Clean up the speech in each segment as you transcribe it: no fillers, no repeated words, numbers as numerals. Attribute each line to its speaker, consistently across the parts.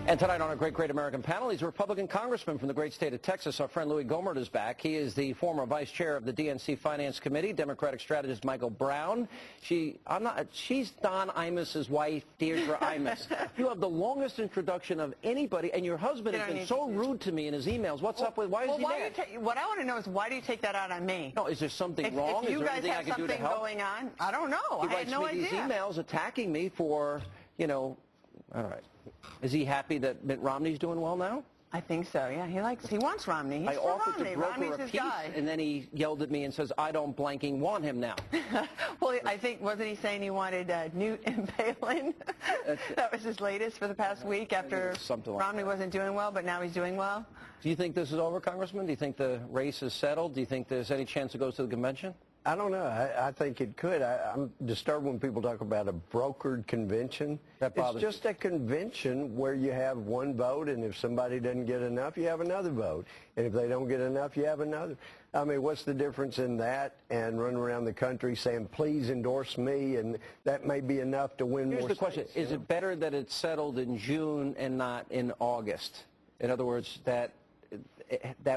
Speaker 1: And tonight on our Great American Panel, he's a Republican congressman from the great state of Texas. Our friend Louie Gohmert is back. He is the former vice chair of the DNC Finance Committee, Democratic strategist Michael Brown. She's Don Imus's wife, Deirdre Imus. You have the longest introduction of anybody, and your husband has been so rude to me in his emails. What's up with, why is he mad?
Speaker 2: What I want to know is, why do you take that out on me?
Speaker 1: No, is there something wrong?
Speaker 2: If you
Speaker 1: is there
Speaker 2: guys
Speaker 1: anything
Speaker 2: have
Speaker 1: I can do to
Speaker 2: something
Speaker 1: help?
Speaker 2: going on, I don't know.
Speaker 1: He
Speaker 2: I had no
Speaker 1: writes me
Speaker 2: idea.
Speaker 1: these emails attacking me for, you know, all right. Is he happy that Mitt Romney's doing well now?
Speaker 2: I think so, yeah. He wants Romney. He's
Speaker 1: I
Speaker 2: for
Speaker 1: offered
Speaker 2: Romney.
Speaker 1: to broker
Speaker 2: Romney's
Speaker 1: a
Speaker 2: his
Speaker 1: peace,
Speaker 2: guy.
Speaker 1: and then he yelled at me and says, I don't blanking want him now.
Speaker 2: Well, I think, wasn't he saying he wanted Newt and Palin? That was his latest for the past week after Romney wasn't doing well, but now he's doing well.
Speaker 1: Do you think this is over, Congressman? Do you think the race is settled? Do you think there's any chance it goes to the convention?
Speaker 3: I don't know. I think it could. I'm disturbed when people talk about a brokered convention. It's just a convention where you have one vote, and if somebody doesn't get enough, you have another vote. And if they don't get enough, you have another. I mean, what's the difference in that and running around the country saying, please endorse me, and that may be enough to win more
Speaker 1: Here's the question.
Speaker 3: states,
Speaker 1: Is it better that it's settled in June and not in August? In other words, that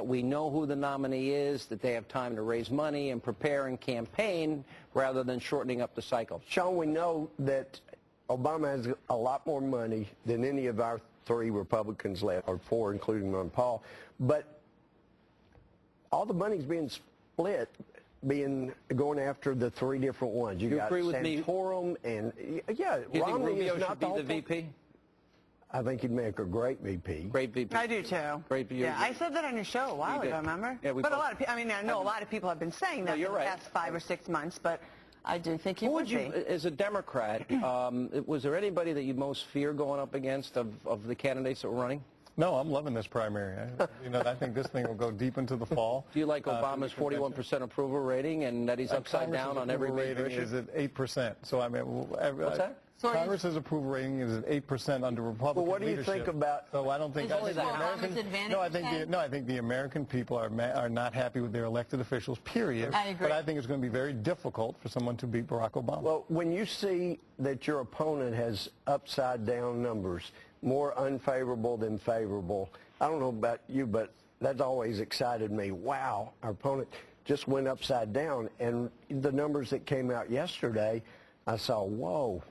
Speaker 1: we know who the nominee is, that they have time to raise money and prepare and campaign rather than shortening up the cycle?
Speaker 3: Sean, we know that Obama has a lot more money than any of our three Republicans left, or four, including Ron Paul. But all the money's being split, going after the three different ones. You got
Speaker 1: agree with
Speaker 3: Santorum and
Speaker 1: Romney
Speaker 3: is not
Speaker 1: should be the VP?
Speaker 3: I think he'd make a great VP.
Speaker 1: Great VP.
Speaker 2: I do too.
Speaker 1: Great VP.
Speaker 2: Yeah, I said that on your show a while ago, remember?
Speaker 1: Yeah,
Speaker 2: but a lot of people, I mean, I know a lot of people have been saying that in the past 5 or 6 months, but I do think he would be.
Speaker 1: As a Democrat, was there anybody that you most fear going up against of the candidates that were running?
Speaker 4: No, I'm loving this primary. I think this thing will go deep into the fall.
Speaker 1: Do you like Obama's 41% approval rating and that he's upside down on every major issue?
Speaker 4: Is at 8%. So I mean,
Speaker 1: what's that?
Speaker 4: Congress's approval rating is at 8% under Republican leadership.
Speaker 3: Well, what do you think about?
Speaker 4: So I don't think I think the American people are not happy with their elected officials. Period.
Speaker 2: I agree.
Speaker 4: But I think it's going to be very difficult for someone to beat Barack Obama.
Speaker 3: Well, when you see that your opponent has upside down numbers, more unfavorable than favorable, I don't know about you, but that's always excited me. Wow, our opponent just went upside down. And the numbers that came out yesterday, I saw, whoa,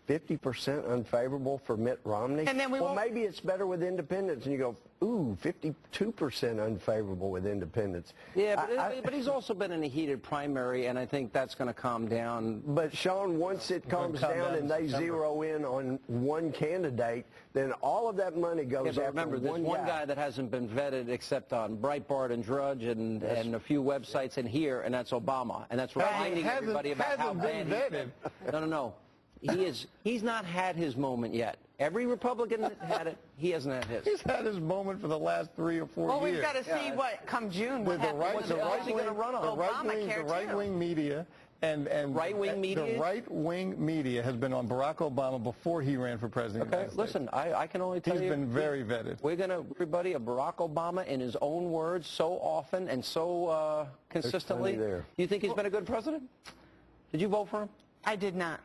Speaker 3: 50% unfavorable for Mitt Romney.
Speaker 2: And then
Speaker 3: well, maybe it's better with independents. And you go, ooh, 52% unfavorable with independents.
Speaker 1: Yeah, but he's also been in a heated primary, and I think that's going to calm down.
Speaker 3: But, Sean, once it calms down and they zero in on one candidate, then all of that money goes after
Speaker 1: remember, there's one guy that hasn't been vetted except on Breitbart and Drudge and a few websites in here, and that's Obama. And that's reminding everybody about how bad he's been. No. He's not had his moment yet. Every Republican had it. He hasn't had his.
Speaker 4: He's had his moment for the last 3 or 4 years.
Speaker 2: Well, we've got to see what come June.
Speaker 4: The right-wing media and
Speaker 1: right-wing media.
Speaker 4: The right-wing media has been on Barack Obama before he ran for president.
Speaker 1: Okay, listen, I can only tell you.
Speaker 4: He's been very vetted.
Speaker 1: We're going to everybody a Barack Obama in his own words so often and so consistently. Do you think he's been a good president? Did you vote for him?
Speaker 2: I did not.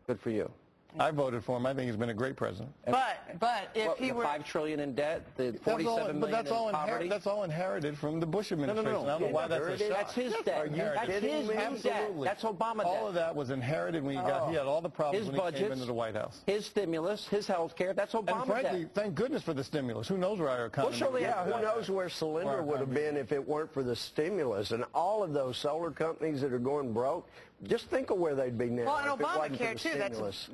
Speaker 1: Good for you.
Speaker 4: I voted for him. I think he's been a great president.
Speaker 2: But if he were
Speaker 1: $5 trillion in debt, the $47 million in poverty.
Speaker 4: That's all inherited from the Bush administration.
Speaker 1: No.
Speaker 4: I don't know why that's a shock.
Speaker 1: That's his debt. That's his debt. That's Obama debt.
Speaker 4: All of that was inherited when he had all the problems when he came into the White House.
Speaker 1: His stimulus, his health care, that's Obama debt.
Speaker 4: And frankly, thank goodness for the stimulus. Who knows where our economy would be?
Speaker 3: Who knows where Solyndra would have been if it weren't for the stimulus. And all of those solar companies that are going broke, just think of where they'd be now.
Speaker 2: Well, and Obamacare, too,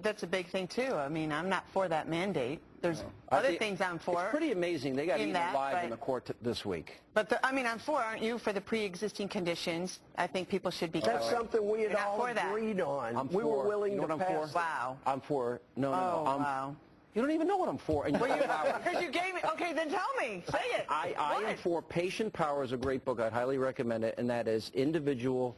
Speaker 2: that's a big thing, too. I mean, I'm not for that mandate. There's other things I'm for.
Speaker 1: It's pretty amazing. They got eaten alive in the court this week.
Speaker 2: But, I'm for, aren't you, for the pre-existing conditions? I think people should be covered.
Speaker 3: That's something we had all agreed on. We were willing to pass.
Speaker 2: Wow.
Speaker 1: I'm for. No.
Speaker 2: Wow.
Speaker 1: You don't even know what I'm for.
Speaker 2: Because you gave me. Okay, then tell me. Say it.
Speaker 1: I am for Patient Power is a great book. I'd highly recommend it, and that is individual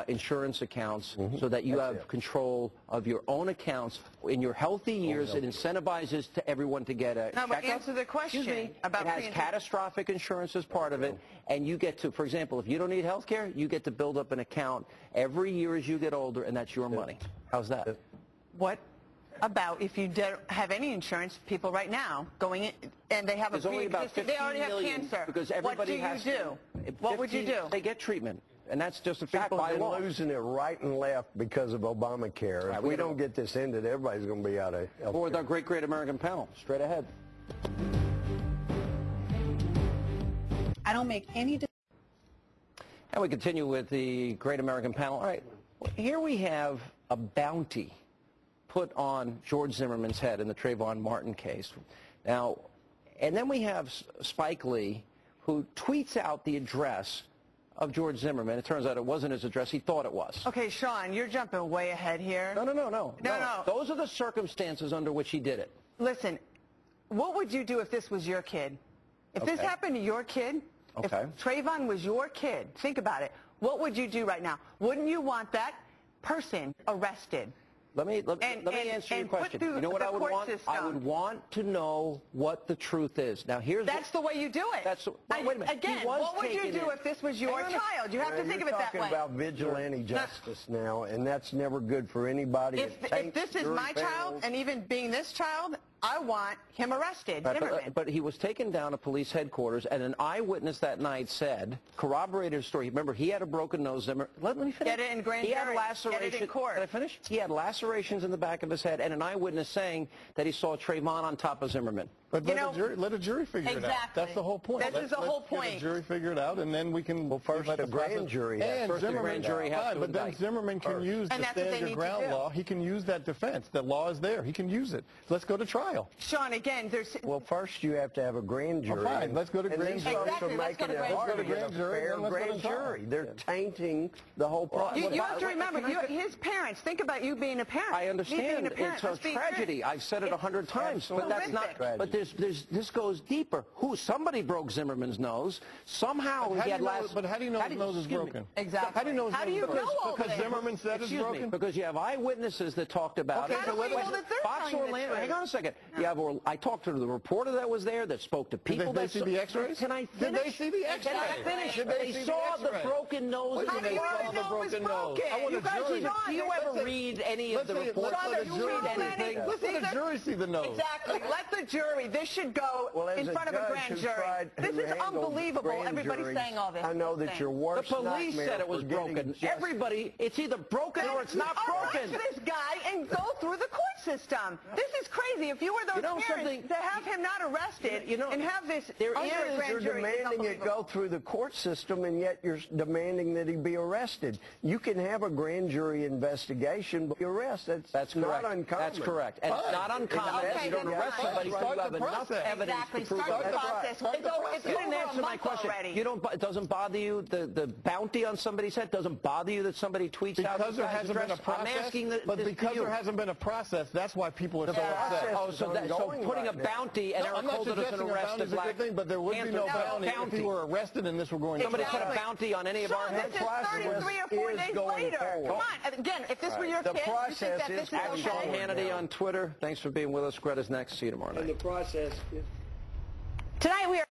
Speaker 1: insurance accounts so that you have control of your own accounts in your healthy years. It incentivizes to everyone to get a
Speaker 2: but answer the question about
Speaker 1: it has catastrophic insurance as part of it, and you get to, for example, if you don't need health care, you get to build up an account every year as you get older, and that's your money. How's that?
Speaker 2: What? about if you don't have any insurance, people right now going in, and they have they already have cancer.
Speaker 1: Because everybody
Speaker 2: what do you do? What would you do?
Speaker 1: They get treatment. And that's just a fact by
Speaker 3: People
Speaker 1: law.
Speaker 3: are losing it right and left because of Obamacare. Right, if we don't get this ended, everybody's going to be out of health
Speaker 1: Or with our great American panel. Straight ahead.
Speaker 5: I don't make any.
Speaker 1: And we continue with the great American panel. All right, here we have a bounty put on George Zimmerman's head in the Trayvon Martin case. Now, and then we have Spike Lee, who tweets out the address of George Zimmerman. It turns out it wasn't his address. He thought it was.
Speaker 2: Okay, Sean, you're jumping way ahead here.
Speaker 1: No. Those are the circumstances under which he did it.
Speaker 2: Listen, what would you do if this was your kid? If this happened to your kid, if Trayvon was your kid, think about it. What would you do right now? Wouldn't you want that person arrested?
Speaker 1: Let me answer your question. You know what I would want? I would want to know what the truth is. Now,
Speaker 2: That's the way you do it.
Speaker 1: Wait a minute.
Speaker 2: Again, what would you do if this was your child? You have to think of it that way.
Speaker 3: You're talking about vigilante justice now, and that's never good for anybody.
Speaker 2: If this is my child, and even being this child, I want him arrested, Zimmerman.
Speaker 1: But he was taken down to police headquarters, and an eyewitness that night corroborated his story. Remember, he had a broken nose. Let me finish.
Speaker 2: Get it in grand jury.
Speaker 1: He had lacerations.
Speaker 2: Get it in court.
Speaker 1: Can I finish? He had lacerations in the back of his head, and an eyewitness saying that he saw Trayvon on top of Zimmerman.
Speaker 4: But let a jury figure it out. That's the whole point.
Speaker 2: This is the whole point.
Speaker 4: Let a jury figure it out, and then we can.
Speaker 3: Well, first the grand jury.
Speaker 1: First the grand jury has to
Speaker 4: But then Zimmerman can use the stand your ground law. He can use that defense. The law is there. He can use it. Let's go to trial.
Speaker 2: Sean, again,
Speaker 3: Well, first you have to have a grand jury.
Speaker 4: Fine, let's go to grand jury.
Speaker 2: Exactly, let's go to grand jury.
Speaker 3: Grand jury. They're tainting the whole process.
Speaker 2: You have to remember, his parents. Think about you being a parent.
Speaker 1: I understand. It's a tragedy. I've said it 100 times, but that's not. But this goes deeper. Somebody broke Zimmerman's nose. Somehow he had last.
Speaker 4: But how do you know his nose is broken?
Speaker 2: Exactly.
Speaker 4: How do you know his nose is broken?
Speaker 2: all
Speaker 4: Because Zimmerman said it's broken.
Speaker 1: Because you have eyewitnesses that talked about it.
Speaker 2: How do we know that they're
Speaker 1: Fox
Speaker 2: telling the
Speaker 1: Orlando.
Speaker 2: truth?
Speaker 1: Hang on a second. I talked to the reporter that was there that spoke to people.
Speaker 4: Did they see the X-rays?
Speaker 1: Can I finish?
Speaker 4: Did they see the X-rays?
Speaker 1: Can I finish? They saw the broken nose.
Speaker 2: How do you know the broken nose?
Speaker 4: I want a jury.
Speaker 1: Do you ever read any of the reports?
Speaker 4: Let the jury see the nose.
Speaker 2: Exactly. Let the jury. This should go in front of a grand jury. This is unbelievable. Everybody's saying all this.
Speaker 3: I know that your worst
Speaker 1: The police said it was broken. Everybody, it's either broken or it's not broken.
Speaker 2: Arrest this guy and go through the court system. This is crazy. If you were those parents, to have him not arrested and have this under a grand jury,
Speaker 3: you're demanding it go through the court system, and yet you're demanding that he be arrested. You can have a grand jury investigation, but arrest, that's not uncommon.
Speaker 1: That's correct. And it's not uncommon. You don't arrest somebody until you have enough evidence to prove
Speaker 2: Start the process.
Speaker 1: You didn't answer my question. It doesn't bother you, the bounty on somebody's head doesn't bother you that somebody tweets out
Speaker 4: because there hasn't been a process. Because there hasn't been a process, that's why people are so upset.
Speaker 1: So putting a bounty and Eric Holder doesn't arrest a black
Speaker 4: thing, but there would be no bounty if he were arrested and this were going.
Speaker 1: Somebody put a bounty on any of our heads.
Speaker 2: This is 33 or 4 days later. Come on. Again, if this were your kid, you think that this is okay?
Speaker 1: Sean Hannity on Twitter. Thanks for being with us. Greta's next. See you tomorrow night.
Speaker 3: And the process is...
Speaker 2: Tonight we are